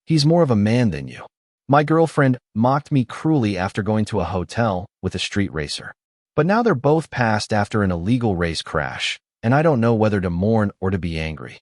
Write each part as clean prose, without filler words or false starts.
He's more of a man than you. My girlfriend mocked me cruelly after going to a hotel with a street racer. But now they're both passed after an illegal race crash, and I don't know whether to mourn or to be angry.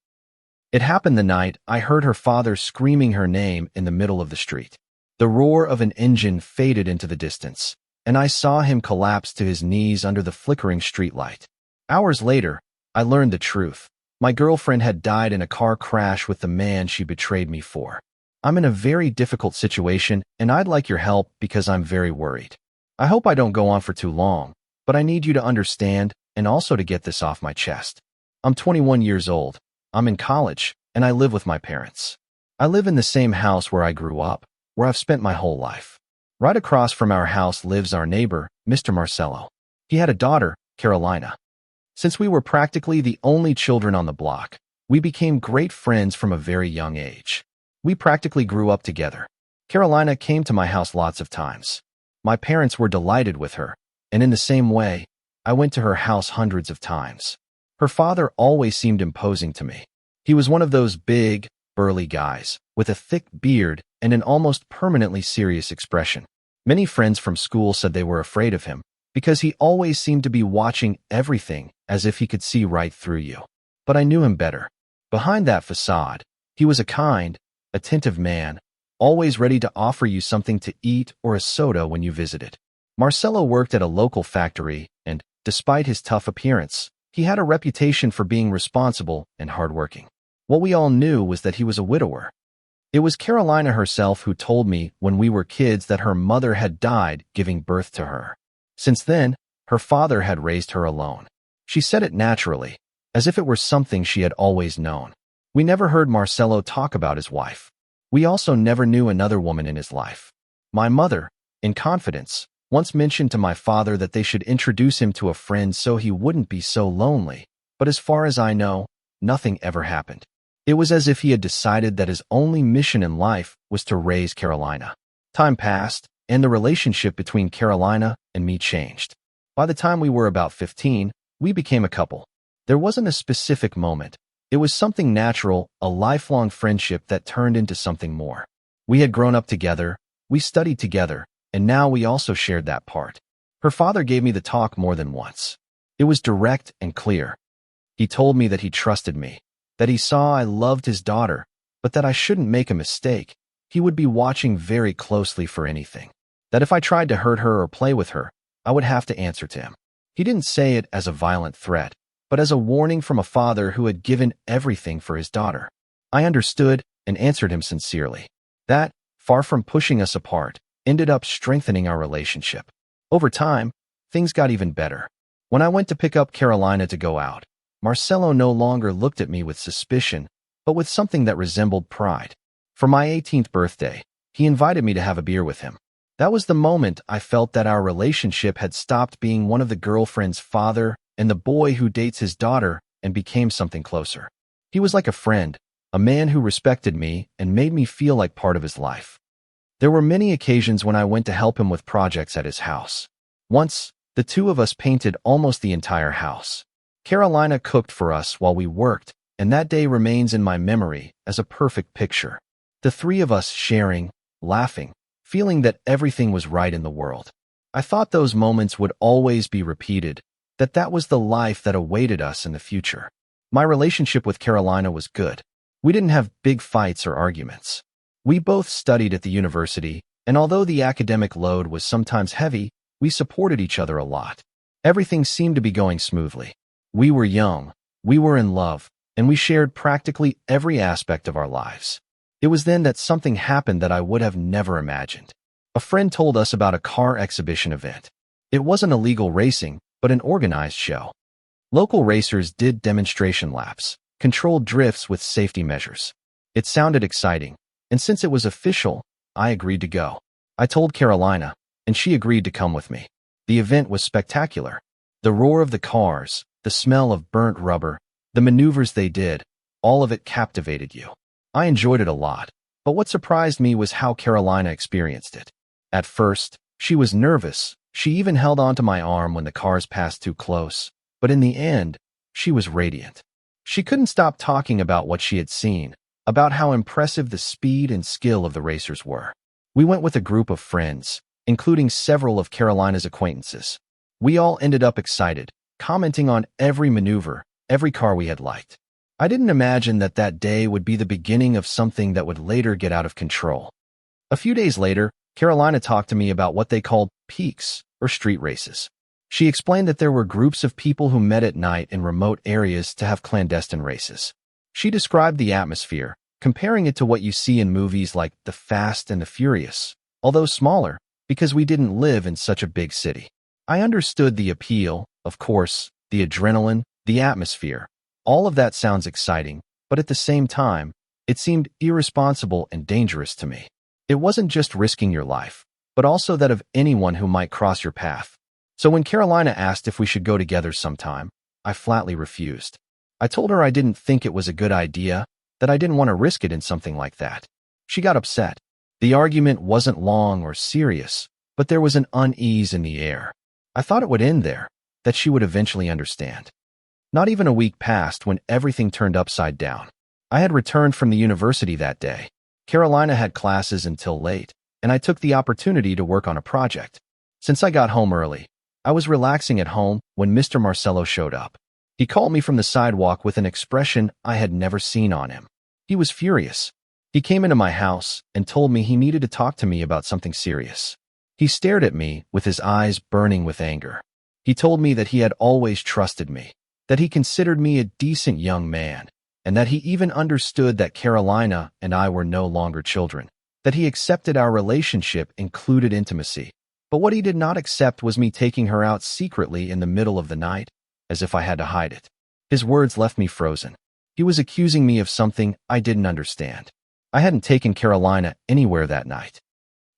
It happened the night I heard her father screaming her name in the middle of the street. The roar of an engine faded into the distance, and I saw him collapse to his knees under the flickering streetlight. Hours later, I learned the truth. My girlfriend had died in a car crash with the man she betrayed me for. I'm in a very difficult situation, and I'd like your help because I'm very worried. I hope I don't go on for too long, but I need you to understand and also to get this off my chest. I'm 21 years old. I'm in college, and I live with my parents. I live in the same house where I grew up, where I've spent my whole life. Right across from our house lives our neighbor, Mr. Marcello. He had a daughter, Carolina. Since we were practically the only children on the block, we became great friends from a very young age. We practically grew up together. Carolina came to my house lots of times. My parents were delighted with her, and in the same way, I went to her house hundreds of times. Her father always seemed imposing to me. He was one of those big, burly guys, with a thick beard and an almost permanently serious expression. Many friends from school said they were afraid of him, because he always seemed to be watching everything as if he could see right through you. But I knew him better. Behind that facade, he was a kind, attentive man, always ready to offer you something to eat or a soda when you visited. Marcello worked at a local factory, and, despite his tough appearance, he had a reputation for being responsible and hardworking. What we all knew was that he was a widower. It was Carolina herself who told me when we were kids that her mother had died giving birth to her. Since then, her father had raised her alone. She said it naturally, as if it were something she had always known. We never heard Marcello talk about his wife. We also never knew another woman in his life. My mother, in confidence, once mentioned to my father that they should introduce him to a friend so he wouldn't be so lonely, but as far as I know, nothing ever happened. It was as if he had decided that his only mission in life was to raise Carolina. Time passed, and the relationship between Carolina and me changed. By the time we were about 15, we became a couple. There wasn't a specific moment. It was something natural, a lifelong friendship that turned into something more. We had grown up together, we studied together, and now we also shared that part. Her father gave me the talk more than once. It was direct and clear. He told me that he trusted me, that he saw I loved his daughter, but that I shouldn't make a mistake. He would be watching very closely for anything. That if I tried to hurt her or play with her, I would have to answer to him. He didn't say it as a violent threat, but as a warning from a father who had given everything for his daughter. I understood and answered him sincerely. That, far from pushing us apart, ended up strengthening our relationship. Over time, things got even better. When I went to pick up Carolina to go out, Marcello no longer looked at me with suspicion, but with something that resembled pride. For my 18th birthday, he invited me to have a beer with him. That was the moment I felt that our relationship had stopped being one of the girlfriend's father and the boy who dates his daughter and became something closer. He was like a friend, a man who respected me and made me feel like part of his life. There were many occasions when I went to help him with projects at his house. Once, the two of us painted almost the entire house. Carolina cooked for us while we worked, and that day remains in my memory as a perfect picture. The three of us sharing, laughing, feeling that everything was right in the world. I thought those moments would always be repeated, that was the life that awaited us in the future. My relationship with Carolina was good. We didn't have big fights or arguments. We both studied at the university, and although the academic load was sometimes heavy, we supported each other a lot. Everything seemed to be going smoothly. We were young, we were in love, and we shared practically every aspect of our lives. It was then that something happened that I would have never imagined. A friend told us about a car exhibition event. It wasn't illegal racing, but an organized show. Local racers did demonstration laps, controlled drifts with safety measures. It sounded exciting, and since it was official, I agreed to go. I told Carolina, and she agreed to come with me. The event was spectacular. The roar of the cars, the smell of burnt rubber, the maneuvers they did, all of it captivated you. I enjoyed it a lot, but what surprised me was how Carolina experienced it. At first, she was nervous. She even held onto my arm when the cars passed too close, but in the end, she was radiant. She couldn't stop talking about what she had seen, about how impressive the speed and skill of the racers were. We went with a group of friends, including several of Carolina's acquaintances. We all ended up excited, commenting on every maneuver, every car we had liked. I didn't imagine that that day would be the beginning of something that would later get out of control. A few days later, Carolina talked to me about what they called peaks, or street races. She explained that there were groups of people who met at night in remote areas to have clandestine races. She described the atmosphere, comparing it to what you see in movies like The Fast and the Furious, although smaller, because we didn't live in such a big city. I understood the appeal, of course, the adrenaline, the atmosphere. All of that sounds exciting, but at the same time, it seemed irresponsible and dangerous to me. It wasn't just risking your life, but also that of anyone who might cross your path. So when Carolina asked if we should go together sometime, I flatly refused. I told her I didn't think it was a good idea, that I didn't want to risk it in something like that. She got upset. The argument wasn't long or serious, but there was an unease in the air. I thought it would end there, that she would eventually understand. Not even a week passed when everything turned upside down. I had returned from the university that day. Carolina had classes until late, and I took the opportunity to work on a project. Since I got home early, I was relaxing at home when Mr. Marcello showed up. He called me from the sidewalk with an expression I had never seen on him. He was furious. He came into my house and told me he needed to talk to me about something serious. He stared at me with his eyes burning with anger. He told me that he had always trusted me, that he considered me a decent young man, and that he even understood that Carolina and I were no longer children, that he accepted our relationship included intimacy. But what he did not accept was me taking her out secretly in the middle of the night, as if I had to hide it. His words left me frozen. He was accusing me of something I didn't understand. I hadn't taken Carolina anywhere that night.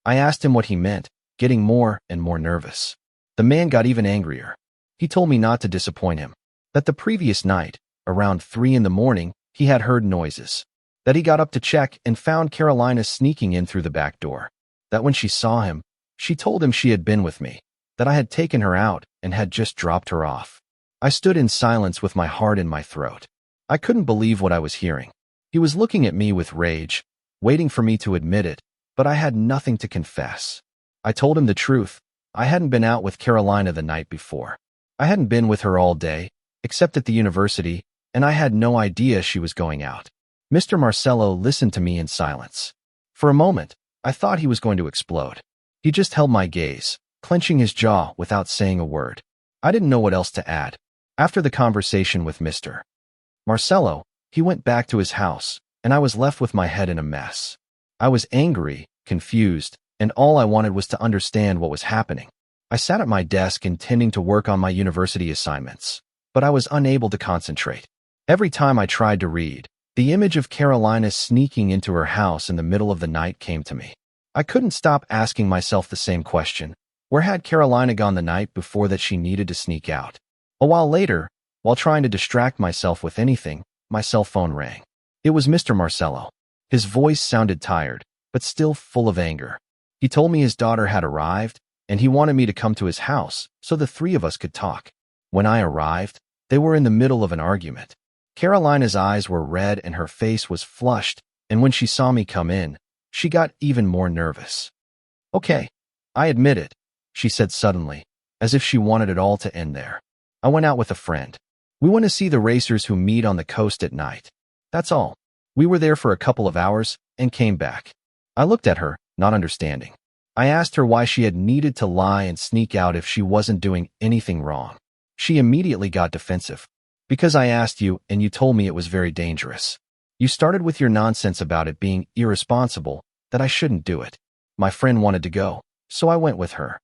I asked him what he meant, getting more and more nervous. The man got even angrier. He told me not to disappoint him, that the previous night, around 3 in the morning, he had heard noises, that he got up to check and found Carolina sneaking in through the back door, that when she saw him, she told him she had been with me, that I had taken her out and had just dropped her off. I stood in silence with my heart in my throat. I couldn't believe what I was hearing. He was looking at me with rage, waiting for me to admit it, but I had nothing to confess. I told him the truth. I hadn't been out with Carolina the night before. I hadn't been with her all day, except at the university, and I had no idea she was going out. Mr. Marcello listened to me in silence. For a moment, I thought he was going to explode. He just held my gaze, clenching his jaw without saying a word. I didn't know what else to add. After the conversation with Mr. Marcello, he went back to his house, and I was left with my head in a mess. I was angry, confused, and all I wanted was to understand what was happening. I sat at my desk intending to work on my university assignments, but I was unable to concentrate. Every time I tried to read, the image of Carolina sneaking into her house in the middle of the night came to me. I couldn't stop asking myself the same question. Where had Carolina gone the night before that she needed to sneak out? A while later, while trying to distract myself with anything, my cell phone rang. It was Mr. Marcello. His voice sounded tired, but still full of anger. He told me his daughter had arrived, and he wanted me to come to his house so the three of us could talk. When I arrived, they were in the middle of an argument. Carolina's eyes were red and her face was flushed, and when she saw me come in, she got even more nervous. "Okay, I admit it," she said suddenly, as if she wanted it all to end there. "I went out with a friend. We went to see the racers who meet on the coast at night. That's all. We were there for a couple of hours and came back." I looked at her, not understanding. I asked her why she had needed to lie and sneak out if she wasn't doing anything wrong. She immediately got defensive. "Because I asked you and you told me it was very dangerous. You started with your nonsense about it being irresponsible, that I shouldn't do it. My friend wanted to go, so I went with her."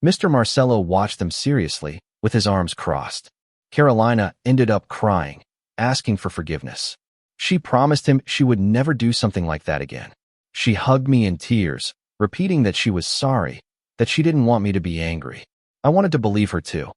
Mr. Marcello watched them seriously, with his arms crossed. Carolina ended up crying, asking for forgiveness. She promised him she would never do something like that again. She hugged me in tears, repeating that she was sorry, that she didn't want me to be angry. I wanted to believe her too.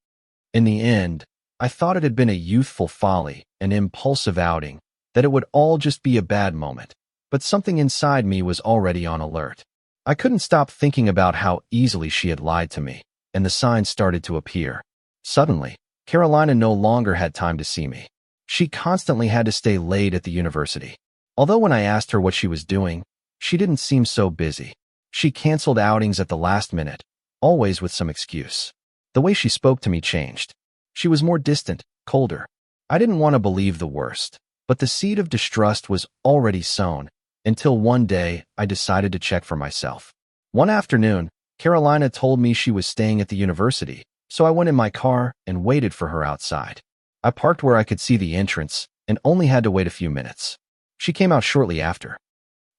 In the end, I thought it had been a youthful folly, an impulsive outing, that it would all just be a bad moment. But something inside me was already on alert. I couldn't stop thinking about how easily she had lied to me, and the signs started to appear. Suddenly, Carolina no longer had time to see me. She constantly had to stay late at the university. Although when I asked her what she was doing, she didn't seem so busy. She canceled outings at the last minute, always with some excuse. The way she spoke to me changed. She was more distant, colder. I didn't want to believe the worst, but the seed of distrust was already sown, until one day I decided to check for myself. One afternoon, Carolina told me she was staying at the university, so I went in my car and waited for her outside. I parked where I could see the entrance and only had to wait a few minutes. She came out shortly after.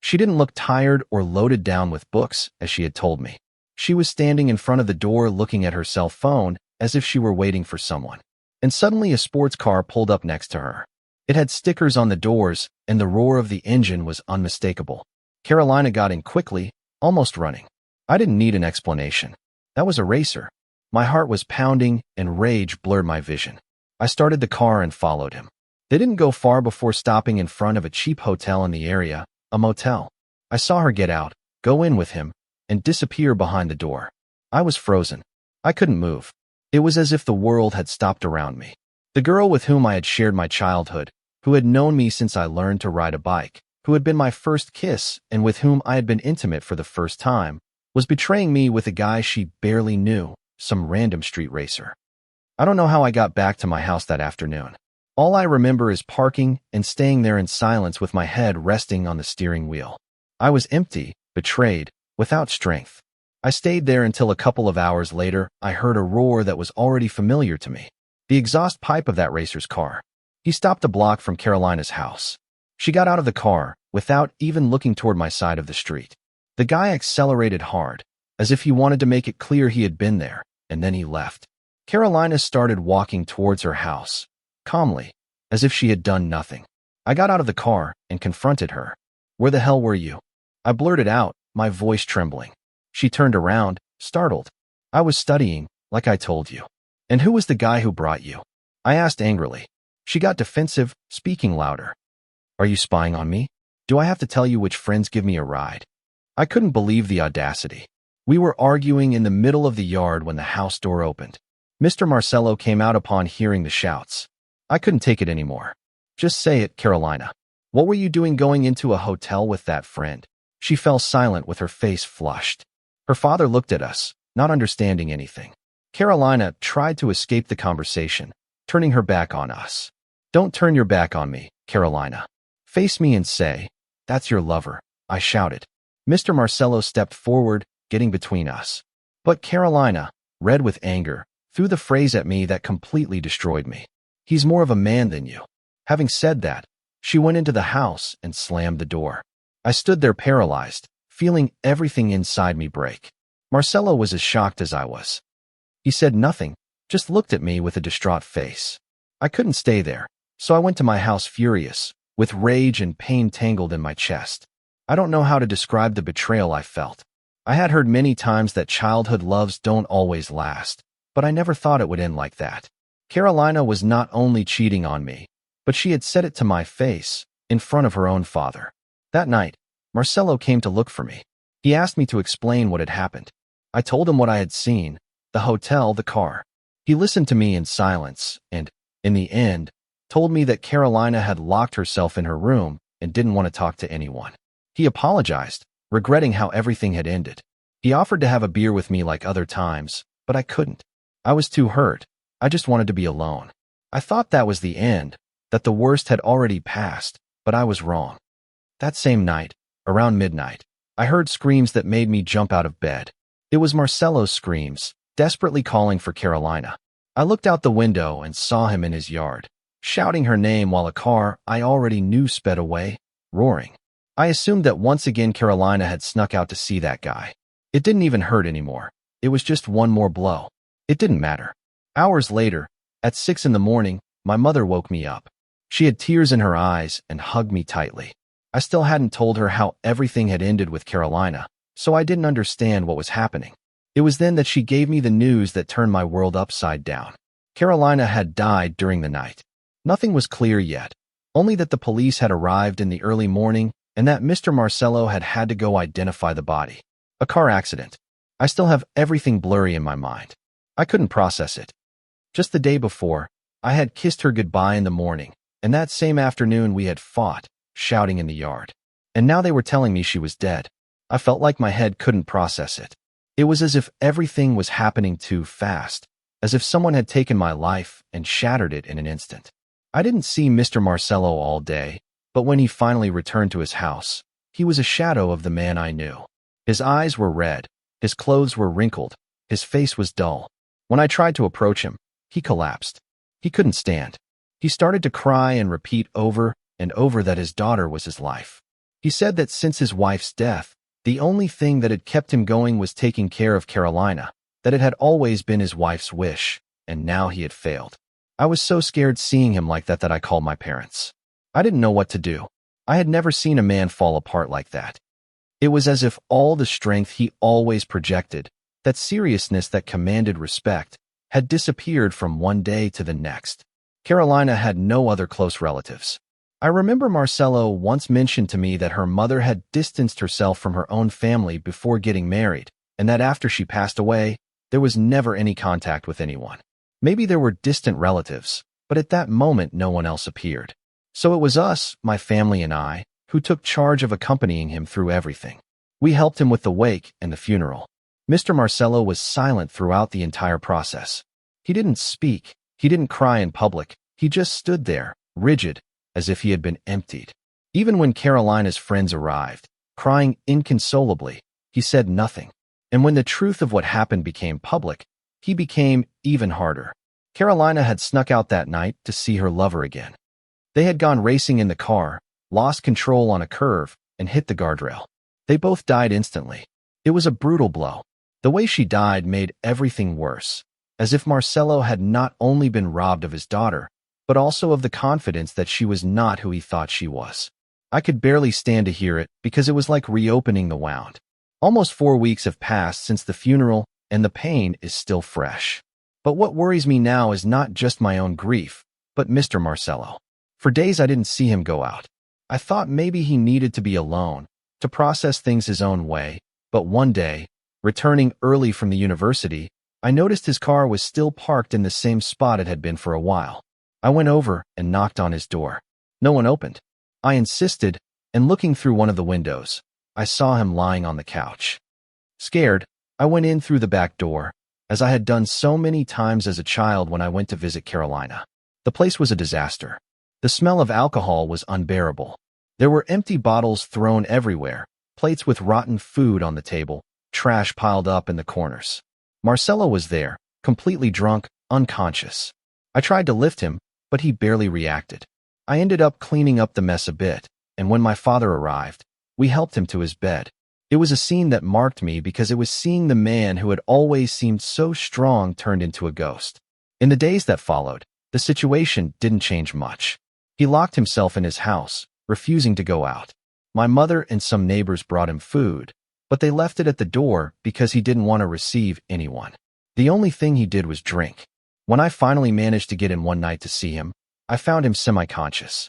She didn't look tired or loaded down with books, as she had told me. She was standing in front of the door looking at her cell phone as if she were waiting for someone. And suddenly a sports car pulled up next to her. It had stickers on the doors, and the roar of the engine was unmistakable. Carolina got in quickly, almost running. I didn't need an explanation. That was a racer. My heart was pounding, and rage blurred my vision. I started the car and followed him. They didn't go far before stopping in front of a cheap hotel in the area, a motel. I saw her get out, go in with him, and disappear behind the door. I was frozen. I couldn't move. It was as if the world had stopped around me. The girl with whom I had shared my childhood, who had known me since I learned to ride a bike, who had been my first kiss and with whom I had been intimate for the first time, was betraying me with a guy she barely knew, some random street racer. I don't know how I got back to my house that afternoon. All I remember is parking and staying there in silence with my head resting on the steering wheel. I was empty, betrayed, without strength. I stayed there until a couple of hours later I heard a roar that was already familiar to me. The exhaust pipe of that racer's car. He stopped a block from Carolina's house. She got out of the car without even looking toward my side of the street. The guy accelerated hard, as if he wanted to make it clear he had been there, and then he left. Carolina started walking towards her house, calmly, as if she had done nothing. I got out of the car and confronted her. "Where the hell were you?" I blurted out, my voice trembling. She turned around, startled. "I was studying, like I told you." "And who was the guy who brought you?" I asked angrily. She got defensive, speaking louder. "Are you spying on me? Do I have to tell you which friends give me a ride?" I couldn't believe the audacity. We were arguing in the middle of the yard when the house door opened. Mr. Marcello came out upon hearing the shouts. I couldn't take it anymore. "Just say it, Carolina. What were you doing going into a hotel with that friend?" She fell silent with her face flushed. Her father looked at us, not understanding anything. Carolina tried to escape the conversation, turning her back on us. "Don't turn your back on me, Carolina. Face me and say, 'That's your lover,'" I shouted. Mr. Marcello stepped forward, getting between us. But Carolina, red with anger, threw the phrase at me that completely destroyed me. "He's more of a man than you." Having said that, she went into the house and slammed the door. I stood there paralyzed, feeling everything inside me break. Marcello was as shocked as I was. He said nothing, just looked at me with a distraught face. I couldn't stay there, so I went to my house furious, with rage and pain tangled in my chest. I don't know how to describe the betrayal I felt. I had heard many times that childhood loves don't always last, but I never thought it would end like that. Carolina was not only cheating on me, but she had said it to my face, in front of her own father. That night, Marcello came to look for me. He asked me to explain what had happened. I told him what I had seen, the hotel, the car. He listened to me in silence and, in the end, told me that Carolina had locked herself in her room and didn't want to talk to anyone. He apologized, regretting how everything had ended. He offered to have a beer with me like other times, but I couldn't. I was too hurt. I just wanted to be alone. I thought that was the end, that the worst had already passed, but I was wrong. That same night, around midnight, I heard screams that made me jump out of bed. It was Marcello's screams, desperately calling for Carolina. I looked out the window and saw him in his yard, shouting her name while a car I already knew sped away, roaring. I assumed that once again Carolina had snuck out to see that guy. It didn't even hurt anymore. It was just one more blow. It didn't matter. Hours later, at 6 in the morning, my mother woke me up. She had tears in her eyes and hugged me tightly. I still hadn't told her how everything had ended with Carolina, so I didn't understand what was happening. It was then that she gave me the news that turned my world upside down. Carolina had died during the night. Nothing was clear yet, only that the police had arrived in the early morning and that Mr. Marcello had had to go identify the body. A car accident. I still have everything blurry in my mind. I couldn't process it. Just the day before, I had kissed her goodbye in the morning, and that same afternoon we had fought, shouting in the yard. And now they were telling me she was dead. I felt like my head couldn't process it. It was as if everything was happening too fast, as if someone had taken my life and shattered it in an instant. I didn't see Mr. Marcello all day, but when he finally returned to his house, he was a shadow of the man I knew. His eyes were red, his clothes were wrinkled, his face was dull. When I tried to approach him, he collapsed. He couldn't stand. He started to cry and repeat over and over that his daughter was his life. He said that since his wife's death, the only thing that had kept him going was taking care of Carolina, that it had always been his wife's wish, and now he had failed. I was so scared seeing him like that I called my parents. I didn't know what to do. I had never seen a man fall apart like that. It was as if all the strength he always projected, that seriousness that commanded respect, had disappeared from one day to the next. Carolina had no other close relatives. I remember Marcello once mentioned to me that her mother had distanced herself from her own family before getting married, and that after she passed away, there was never any contact with anyone. Maybe there were distant relatives, but at that moment no one else appeared. So it was us, my family and I, who took charge of accompanying him through everything. We helped him with the wake and the funeral. Mr. Marcello was silent throughout the entire process. He didn't speak, he didn't cry in public, he just stood there, rigid, as if he had been emptied. Even when Carolina's friends arrived, crying inconsolably, he said nothing. And when the truth of what happened became public, he became even harder. Carolina had snuck out that night to see her lover again. They had gone racing in the car, lost control on a curve, and hit the guardrail. They both died instantly. It was a brutal blow. The way she died made everything worse, as if Marcello had not only been robbed of his daughter, but also of the confidence that she was not who he thought she was. I could barely stand to hear it because it was like reopening the wound. Almost 4 weeks have passed since the funeral, and the pain is still fresh. But what worries me now is not just my own grief, but Mr. Marcello. For days I didn't see him go out. I thought maybe he needed to be alone, to process things his own way, but one day, returning early from the university, I noticed his car was still parked in the same spot it had been for a while. I went over and knocked on his door. No one opened. I insisted, and looking through one of the windows, I saw him lying on the couch. Scared, I went in through the back door, as I had done so many times as a child when I went to visit Carolina. The place was a disaster. The smell of alcohol was unbearable. There were empty bottles thrown everywhere, plates with rotten food on the table, trash piled up in the corners. Marcello was there, completely drunk, unconscious. I tried to lift him, but he barely reacted. I ended up cleaning up the mess a bit, and when my father arrived, we helped him to his bed. It was a scene that marked me because it was seeing the man who had always seemed so strong turned into a ghost. In the days that followed, the situation didn't change much. He locked himself in his house, refusing to go out. My mother and some neighbors brought him food, but they left it at the door because he didn't want to receive anyone. The only thing he did was drink. When I finally managed to get in one night to see him, I found him semi-conscious.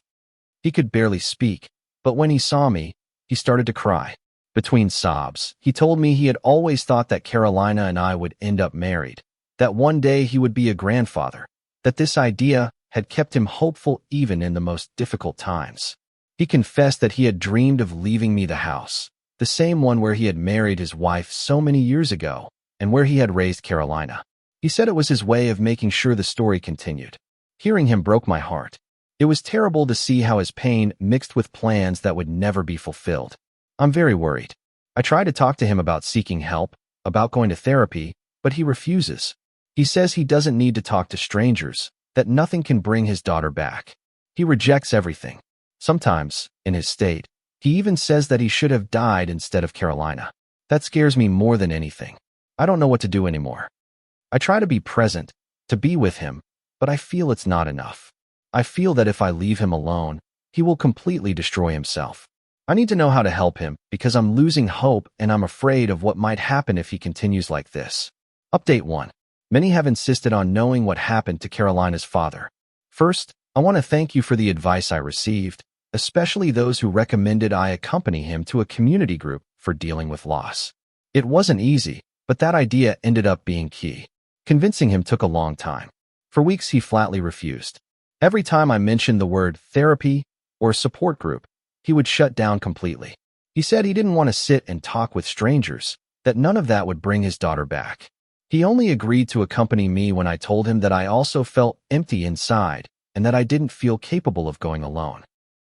He could barely speak, but when he saw me, he started to cry. Between sobs, he told me he had always thought that Carolina and I would end up married, that one day he would be a grandfather, that this idea had kept him hopeful even in the most difficult times. He confessed that he had dreamed of leaving me the house, the same one where he had married his wife so many years ago, and where he had raised Carolina. He said it was his way of making sure the story continued. Hearing him broke my heart. It was terrible to see how his pain mixed with plans that would never be fulfilled. I'm very worried. I try to talk to him about seeking help, about going to therapy, but he refuses. He says he doesn't need to talk to strangers, that nothing can bring his daughter back. He rejects everything. Sometimes, in his state, he even says that he should have died instead of Carolina. That scares me more than anything. I don't know what to do anymore. I try to be present, to be with him, but I feel it's not enough. I feel that if I leave him alone, he will completely destroy himself. I need to know how to help him because I'm losing hope and I'm afraid of what might happen if he continues like this. Update 1. Many have insisted on knowing what happened to Carolina's father. First, I want to thank you for the advice I received, especially those who recommended I accompany him to a community group for dealing with loss. It wasn't easy, but that idea ended up being key. Convincing him took a long time. For weeks he flatly refused. Every time I mentioned the word therapy or support group, he would shut down completely. He said he didn't want to sit and talk with strangers, that none of that would bring his daughter back. He only agreed to accompany me when I told him that I also felt empty inside and that I didn't feel capable of going alone.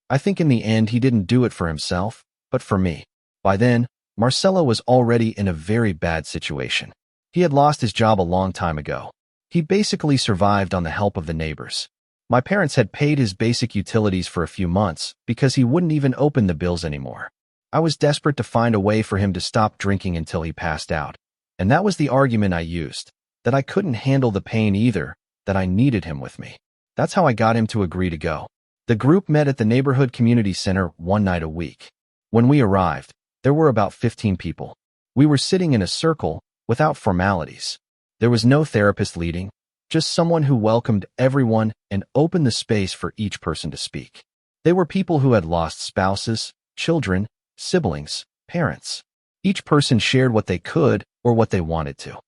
I think in the end he didn't do it for himself, but for me. By then, Marcelo was already in a very bad situation. He had lost his job a long time ago. He basically survived on the help of the neighbors. My parents had paid his basic utilities for a few months because he wouldn't even open the bills anymore. I was desperate to find a way for him to stop drinking until he passed out. And that was the argument I used, that I couldn't handle the pain either, that I needed him with me. That's how I got him to agree to go. The group met at the neighborhood community center one night a week. When we arrived, there were about 15 people. We were sitting in a circle, without formalities. There was no therapist leading, just someone who welcomed everyone and opened the space for each person to speak. They were people who had lost spouses, children, siblings, parents. Each person shared what they could or what they wanted to.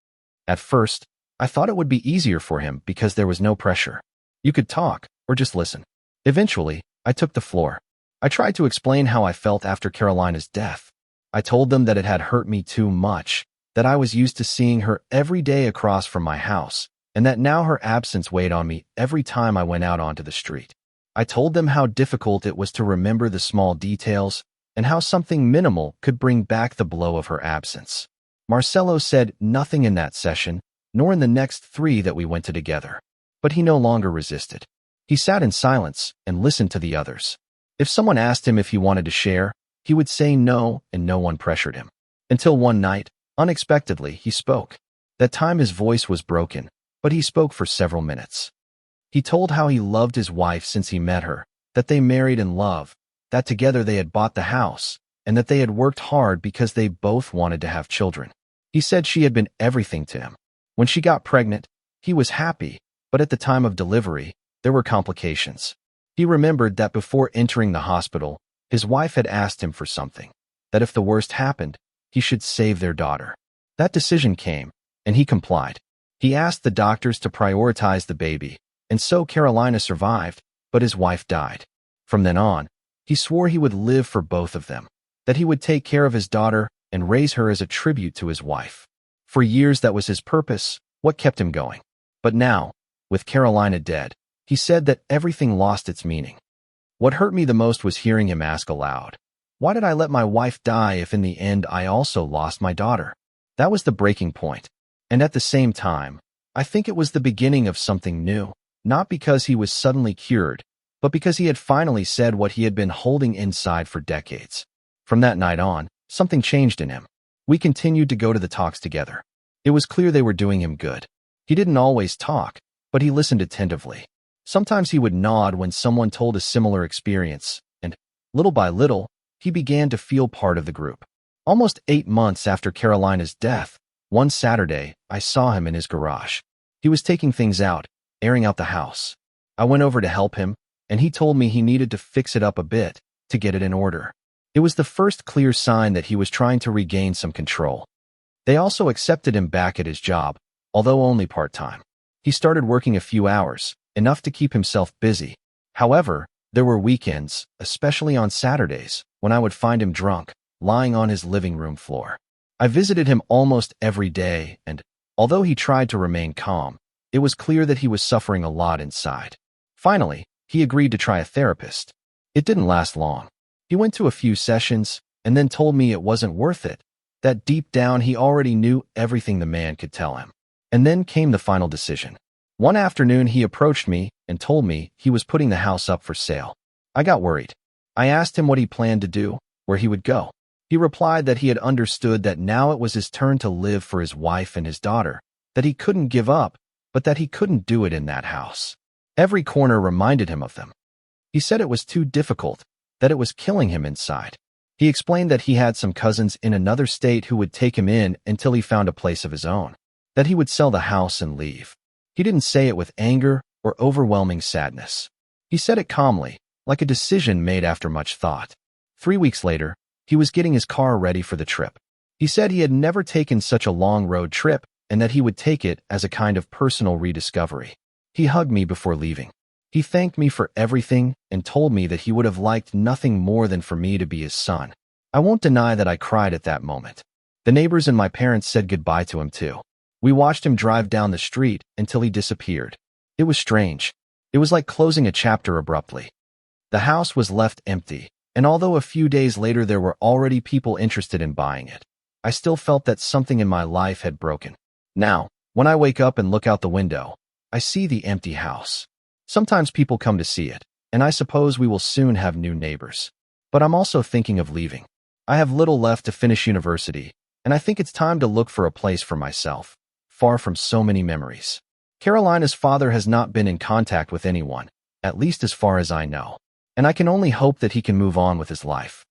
At first, I thought it would be easier for him because there was no pressure. You could talk or just listen. Eventually, I took the floor. I tried to explain how I felt after Carolina's death. I told them that it had hurt me too much, that I was used to seeing her every day across from my house, and that now her absence weighed on me every time I went out onto the street. I told them how difficult it was to remember the small details and how something minimal could bring back the blow of her absence. Marcelo said nothing in that session, nor in the next 3 that we went to together. But he no longer resisted. He sat in silence and listened to the others. If someone asked him if he wanted to share, he would say no, and no one pressured him. Until one night, unexpectedly, he spoke. That time his voice was broken, but he spoke for several minutes. He told how he loved his wife since he met her, that they married in love, that together they had bought the house, and that they had worked hard because they both wanted to have children. He said she had been everything to him. When she got pregnant, he was happy, but at the time of delivery, there were complications. He remembered that before entering the hospital, his wife had asked him for something, that if the worst happened, he should save their daughter. That decision came, and he complied. He asked the doctors to prioritize the baby, and so Carolina survived, but his wife died. From then on, he swore he would live for both of them, that he would take care of his daughter and raise her as a tribute to his wife. For years that was his purpose, what kept him going. But now, with Carolina dead, he said that everything lost its meaning. What hurt me the most was hearing him ask aloud, "Why did I let my wife die if in the end I also lost my daughter?" That was the breaking point. And at the same time, I think it was the beginning of something new, not because he was suddenly cured, but because he had finally said what he had been holding inside for decades. From that night on, something changed in him. We continued to go to the talks together. It was clear they were doing him good. He didn't always talk, but he listened attentively. Sometimes he would nod when someone told a similar experience, and, little by little, he began to feel part of the group. Almost 8 months after Carolina's death, one Saturday, I saw him in his garage. He was taking things out, airing out the house. I went over to help him, and he told me he needed to fix it up a bit to get it in order. It was the first clear sign that he was trying to regain some control. They also accepted him back at his job, although only part-time. He started working a few hours, enough to keep himself busy. However, there were weekends, especially on Saturdays, when I would find him drunk, lying on his living room floor. I visited him almost every day, and, although he tried to remain calm, it was clear that he was suffering a lot inside. Finally, he agreed to try a therapist. It didn't last long. He went to a few sessions, and then told me it wasn't worth it, that deep down he already knew everything the man could tell him. And then came the final decision. One afternoon he approached me and told me he was putting the house up for sale. I got worried. I asked him what he planned to do, where he would go. He replied that he had understood that now it was his turn to live for his wife and his daughter, that he couldn't give up, but that he couldn't do it in that house. Every corner reminded him of them. He said it was too difficult, that it was killing him inside. He explained that he had some cousins in another state who would take him in until he found a place of his own, that he would sell the house and leave. He didn't say it with anger or overwhelming sadness. He said it calmly, like a decision made after much thought. 3 weeks later, he was getting his car ready for the trip. He said he had never taken such a long road trip and that he would take it as a kind of personal rediscovery. He hugged me before leaving. He He thanked me for everything and told me that he would have liked nothing more than for me to be his son. I won't deny that I cried at that moment. The neighbors and my parents said goodbye to him too. We watched him drive down the street until he disappeared. It was strange. It was like closing a chapter abruptly. The house was left empty, and although a few days later there were already people interested in buying it, I still felt that something in my life had broken. Now, when I wake up and look out the window, I see the empty house. Sometimes people come to see it, and I suppose we will soon have new neighbors. But I'm also thinking of leaving. I have little left to finish university, and I think it's time to look for a place for myself, far from so many memories. Carolina's father has not been in contact with anyone, at least as far as I know, and I can only hope that he can move on with his life.